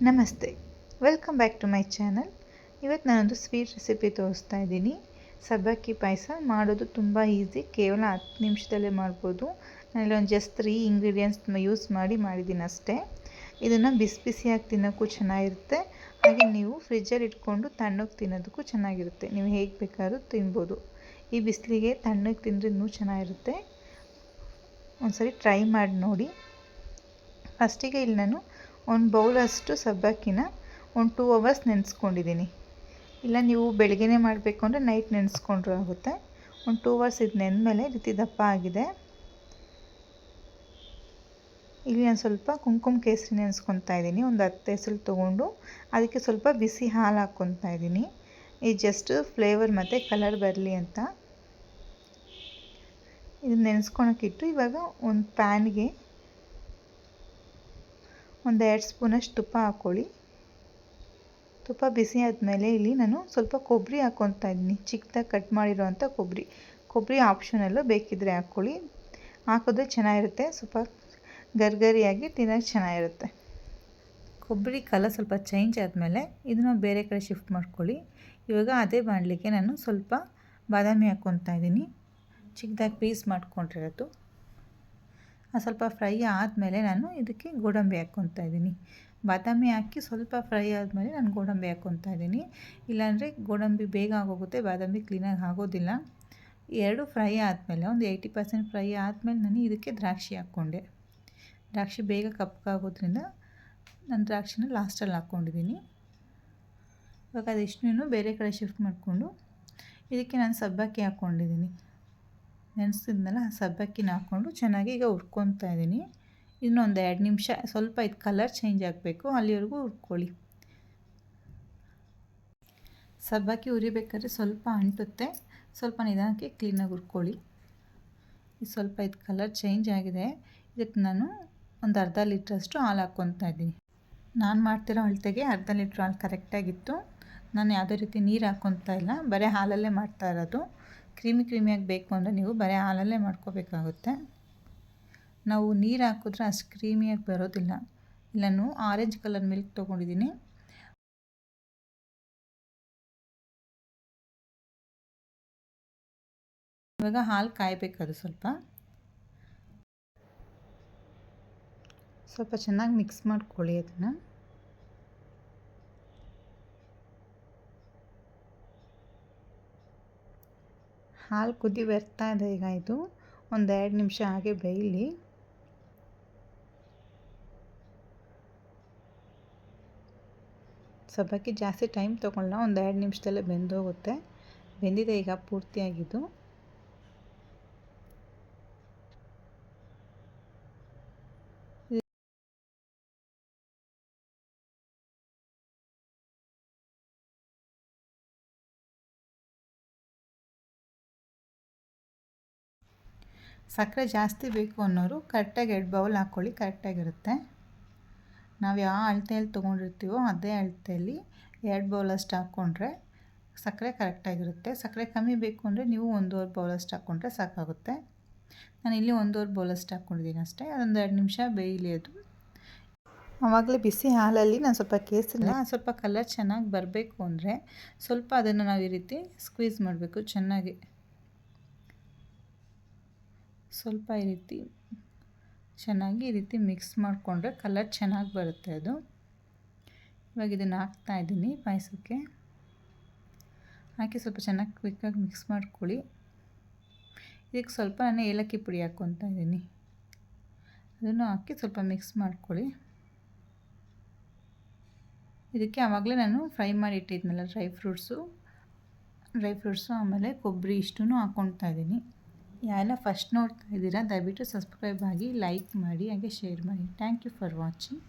ನಮಸ್ತೆ, welcome back to my channel. ಇವತ್ತು ನಾನೊಂದು ಸ್ವೀಟ್ ರೆಸಿಪಿ ತೋರಿಸ್ತಾ ಇದ್ದೀನಿ. ಸಬ್ಬಕ್ಕಿ ಪಾಯಸ ಮಾಡೋದು ತುಂಬ ಈಸಿ, ಕೇವಲ 10 ನಿಮಿಷದಲ್ಲೇ ಮಾಡ್ಬೋದು. ನಾನಿಲ್ಲೊಂದು ಜಸ್ಟ್ 3 ಇಂಗ್ರೀಡಿಯೆಂಟ್ಸ್ ಯೂಸ್ ಮಾಡಿದ್ದೀನಿ ಅಷ್ಟೇ. ಇದನ್ನು ಬಿಸಿ ಬಿಸಿಯಾಗಿ ತಿನ್ನೋಕ್ಕೂ ಚೆನ್ನಾಗಿರುತ್ತೆ, ಹಾಗೆ ನೀವು ಫ್ರಿಜ್ಜಲ್ಲಿ ಇಟ್ಕೊಂಡು ತಣ್ಣಗೆ ತಿನ್ನೋದಕ್ಕೂ ಚೆನ್ನಾಗಿರುತ್ತೆ. ನೀವು ಹೇಗೆ ಬೇಕಾದ್ರೂ ತಿನ್ಬೋದು. ಈ ಬಿಸಿಲಿಗೆ ತಣ್ಣಗೆ ತಿಂದರೆ ಇನ್ನೂ ಚೆನ್ನಾಗಿರುತ್ತೆ. ಒಂದ್ಸರಿ ಟ್ರೈ ಮಾಡಿ ನೋಡಿ. ಫಸ್ಟಿಗೆ ಇಲ್ಲಿ ನಾನು ಒಂದು ಬೌಲಷ್ಟು ಸಬ್ಬಕ್ಕಿನ ಒಂದು 2 ಅವರ್ಸ್ ನೆನೆಸ್ಕೊಂಡಿದ್ದೀನಿ. ಇಲ್ಲ ನೀವು ಬೆಳಗ್ಗೆನೇ ಮಾಡಬೇಕು ಅಂದರೆ ನೈಟ್ ನೆನೆಸ್ಕೊಂಡ್ರೂ ಆಗುತ್ತೆ. ಒಂದು 2 ಅವರ್ಸ್ ಇದು ನೆಂದಮೇಲೆ ಈ ರೀತಿ ದಪ್ಪ ಆಗಿದೆ. ಇಲ್ಲಿ ನಾನು ಸ್ವಲ್ಪ ಕುಂಕುಮ ಕೇಸರಿ ನೆನೆಸ್ಕೊತಾ ಇದ್ದೀನಿ. ಒಂದು 10 ಎಸಳು ತೊಗೊಂಡು ಅದಕ್ಕೆ ಸ್ವಲ್ಪ ಬಿಸಿ ಹಾಲು ಹಾಕ್ಕೊತಾ ಇದ್ದೀನಿ. ಇದು ಜಸ್ಟ್ ಫ್ಲೇವರ್ ಮತ್ತು ಕಲರ್ ಬರಲಿ ಅಂತ. ಇದನ್ನ ನೆನೆಸ್ಕೊಳಕ್ಕಿಟ್ಟು ಇವಾಗ ಒಂದು ಪ್ಯಾನ್ಗೆ ಒಂದು 2 ಸ್ಪೂನಷ್ಟು ತುಪ್ಪ ಹಾಕ್ಕೊಳ್ಳಿ. ತುಪ್ಪ ಬಿಸಿ ಆದಮೇಲೆ ಇಲ್ಲಿ ನಾನು ಸ್ವಲ್ಪ ಕೊಬ್ಬರಿ ಹಾಕ್ಕೊತಾ ಇದ್ದೀನಿ. ಚಿಕ್ಕದಾಗಿ ಕಟ್ ಮಾಡಿರೋವಂಥ ಕೊಬ್ಬರಿ ಆಪ್ಷನಲ್ಲು, ಬೇಕಿದ್ದರೆ ಹಾಕ್ಕೊಳ್ಳಿ. ಹಾಕಿದ್ರೆ ಚೆನ್ನಾಗಿರುತ್ತೆ, ಸ್ವಲ್ಪ ಗರಿಗರಿಯಾಗಿ ತಿನ್ನೋಕ್ಕೆ ಚೆನ್ನಾಗಿರುತ್ತೆ. ಕೊಬ್ಬರಿ ಕಲರ್ ಸ್ವಲ್ಪ ಚೇಂಜ್ ಆದಮೇಲೆ ಇದನ್ನು ಬೇರೆ ಕಡೆ ಶಿಫ್ಟ್ ಮಾಡ್ಕೊಳ್ಳಿ. ಇವಾಗ ಅದೇ ಬಾಣಲಿಗೆ ನಾನು ಸ್ವಲ್ಪ ಬಾದಾಮಿ ಹಾಕ್ಕೊತಾ ಇದ್ದೀನಿ, ಚಿಕ್ಕದಾಗಿ ಪೀಸ್ ಮಾಡ್ಕೊಂಡಿರೋದು. ಸ್ವಲ್ಪ ಫ್ರೈ ಆದಮೇಲೆ ನಾನು ಇದಕ್ಕೆ ಗೋಡಂಬಿ ಹಾಕ್ಕೊತಾ ಇದ್ದೀನಿ. ಬಾದಾಮಿ ಹಾಕಿ ಸ್ವಲ್ಪ ಫ್ರೈ ಆದಮೇಲೆ ನಾನು ಗೋಡಂಬಿ ಹಾಕ್ಕೊತಾ ಇದ್ದೀನಿ. ಇಲ್ಲಾಂದರೆ ಗೋಡಂಬಿ ಬೇಗ ಆಗೋಗುತ್ತೆ, ಬಾದಾಮಿ ಕ್ಲೀನಾಗಿ ಆಗೋದಿಲ್ಲ. ಎರಡು ಫ್ರೈ ಆದಮೇಲೆ ಒಂದು 80% ಫ್ರೈ ಆದಮೇಲೆ ನಾನು ಇದಕ್ಕೆ ದ್ರಾಕ್ಷಿ ಹಾಕ್ಕೊಂಡೆ. ದ್ರಾಕ್ಷಿ ಬೇಗ ಕಪ್ಪಗಾಗೋದ್ರಿಂದ ನಾನು ದ್ರಾಕ್ಷಿನ ಲಾಸ್ಟಲ್ಲಿ ಹಾಕ್ಕೊಂಡಿದ್ದೀನಿ. ಇವಾಗ ಅದಿಷ್ಟನ್ನೂ ಬೇರೆ ಕಡೆ ಶಿಫ್ಟ್ ಮಾಡಿಕೊಂಡು ಇದಕ್ಕೆ ನಾನು ಸಬ್ಬಕ್ಕಿ ಹಾಕ್ಕೊಂಡಿದ್ದೀನಿ. ನೆನೆಸಿದ್ಮೇಲೆ ಆ ಸಬ್ಬಕ್ಕಿನ ಹಾಕ್ಕೊಂಡು ಚೆನ್ನಾಗಿ ಈಗ ಹುರ್ಕೊತಾ ಇದ್ದೀನಿ. ಇನ್ನೊಂದು 2 ನಿಮಿಷ ಸ್ವಲ್ಪ ಇದು ಕಲರ್ ಚೇಂಜ್ ಆಗಬೇಕು, ಅಲ್ಲಿವರೆಗೂ ಹುರ್ಕೊಳ್ಳಿ. ಸಬ್ಬಕ್ಕಿ ಹುರಿಬೇಕಾದ್ರೆ ಸ್ವಲ್ಪ ಅಂಟುತ್ತೆ, ಸ್ವಲ್ಪ ನಿಧಾನಕ್ಕೆ ಕ್ಲೀನಾಗಿ ಹುರ್ಕೊಳ್ಳಿ. ಇದು ಸ್ವಲ್ಪ ಇದು ಕಲರ್ ಚೇಂಜ್ ಆಗಿದೆ. ಇದಕ್ಕೆ ನಾನು ಒಂದು ಅರ್ಧ ಲೀಟ್ರಷ್ಟು ಹಾಲು ಹಾಕ್ಕೊತಾ ಇದ್ದೀನಿ. ನಾನು ಮಾಡ್ತಿರೋ ಅಳತೆಗೆ ಅರ್ಧ ಲೀಟ್ರ್ ಹಾಲು ಕರೆಕ್ಟಾಗಿತ್ತು. ನಾನು ಯಾವುದೇ ರೀತಿ ನೀರು ಹಾಕ್ಕೊತಾ ಇಲ್ಲ, ಬರೀ ಹಾಲಲ್ಲೇ ಮಾಡ್ತಾ ಇರೋದು. ಕ್ರೀಮಿಯಾಗಿ ಬೇಕು ಅಂದರೆ ನೀವು ಬರೀ ಹಾಲಲ್ಲೇ ಮಾಡ್ಕೋಬೇಕಾಗುತ್ತೆ. ನಾವು ನೀರು ಹಾಕಿದ್ರೆ ಅಷ್ಟು ಕ್ರೀಮಿಯಾಗಿ ಬರೋದಿಲ್ಲ. ಇಲ್ಲ ನಾನು ಆರೆಂಜ್ ಕಲರ್ ಮಿಲ್ಕ್ ತೊಗೊಂಡಿದ್ದೀನಿ. ಇವಾಗ ಹಾಲು ಕಾಯಬೇಕದು ಸ್ವಲ್ಪ ಚೆನ್ನಾಗಿ ಮಿಕ್ಸ್ ಮಾಡ್ಕೊಳ್ಳಿ. ಅದನ್ನು ಹಾಲು ಕುದಿ ಬರ್ತಾ ಇದೆ. ಈಗ ಇದು ಒಂದು 2 ನಿಮಿಷ ಹಾಗೆ ಬೇಯಲಿ. ಸಬ್ಬಕ್ಕಿ ಜಾಸ್ತಿ ಟೈಮ್ ತೊಗೊಳ್ಳಲ್ಲ, ಒಂದು 2 ನಿಮಿಷದಲ್ಲೇ ಬೆಂದೋಗುತ್ತೆ. ಬೆಂದಿದೆ ಈಗ ಪೂರ್ತಿಯಾಗಿದ್ದು. ಸಕ್ಕರೆ ಜಾಸ್ತಿ ಬೇಕು ಅನ್ನೋರು ಕರೆಕ್ಟಾಗಿ 2 ಬೌಲ್ ಹಾಕ್ಕೊಳ್ಳಿ, ಕರೆಕ್ಟಾಗಿರುತ್ತೆ. ನಾವು ಯಾವ ಅಳತೆಯಲ್ಲಿ ತೊಗೊಂಡಿರ್ತೀವೋ ಅದೇ ಅಳತೆಯಲ್ಲಿ 2 ಬೌಲಷ್ಟು ಹಾಕ್ಕೊಂಡ್ರೆ ಸಕ್ಕರೆ ಕರೆಕ್ಟಾಗಿರುತ್ತೆ. ಸಕ್ಕರೆ ಕಮ್ಮಿ ಬೇಕು ಅಂದರೆ ನೀವು 1.5 ಬೌಲಷ್ಟು ಹಾಕ್ಕೊಂಡ್ರೆ ಸಾಕಾಗುತ್ತೆ. ನಾನು ಇಲ್ಲಿ 1.5 ಬೌಲಷ್ಟು ಹಾಕ್ಕೊಂಡಿದ್ದೀನಿ ಅಷ್ಟೇ. ಅದೊಂದು 2 ನಿಮಿಷ ಬೇಯಲಿ ಅದು. ಆವಾಗಲೇ ಬಿಸಿ ಹಾಲಲ್ಲಿ ನಾನು ಸ್ವಲ್ಪ ಕೇಸರಿ ಸ್ವಲ್ಪ ಕಲರ್ ಚೆನ್ನಾಗಿ ಬರಬೇಕು ಅಂದರೆ ಸ್ವಲ್ಪ ಅದನ್ನು ನಾವು ಈ ರೀತಿ ಸ್ಕ್ವೀಸ್ ಮಾಡಬೇಕು ಚೆನ್ನಾಗಿ. ಸ್ವಲ್ಪ ಈ ರೀತಿ ಚೆನ್ನಾಗಿ ಈ ರೀತಿ ಮಿಕ್ಸ್ ಮಾಡಿಕೊಂಡ್ರೆ ಕಲರ್ ಚೆನ್ನಾಗಿ ಬರುತ್ತೆ ಅದು. ಇವಾಗ ಇದನ್ನು ಹಾಕ್ತಾಯಿದ್ದೀನಿ ಪಾಯಸಕ್ಕೆ. ಹಾಕಿ ಸ್ವಲ್ಪ ಚೆನ್ನಾಗಿ ಕ್ವಿಕ್ಕಾಗಿ ಮಿಕ್ಸ್ ಮಾಡ್ಕೊಳ್ಳಿ. ಇದಕ್ಕೆ ಸ್ವಲ್ಪ ನಾನು ಏಲಕ್ಕಿ ಪುಡಿ ಹಾಕ್ಕೊತಾ ಇದ್ದೀನಿ. ಅದನ್ನು ಹಾಕಿ ಸ್ವಲ್ಪ ಮಿಕ್ಸ್ ಮಾಡ್ಕೊಳ್ಳಿ. ಇದಕ್ಕೆ ಆವಾಗಲೇ ನಾನು ಫ್ರೈ ಮಾಡಿ ಇಟ್ಟಿದ್ನಲ್ಲ ಡ್ರೈ ಫ್ರೂಟ್ಸು ಆಮೇಲೆ ಕೊಬ್ಬರಿ ಇಷ್ಟೂ ಹಾಕ್ಕೊತಾ ಇದ್ದೀನಿ. ಯಾರೆಲ್ಲ ಫಸ್ಟ್ ನೋಡ್ತಾ ಇದ್ದೀರಾ ದಯವಿಟ್ಟು ಸಬ್ಸ್ಕ್ರೈಬ್ ಆಗಿ, ಲೈಕ್ ಮಾಡಿ, ಹಾಗೆ ಶೇರ್ ಮಾಡಿ. Thank you for watching.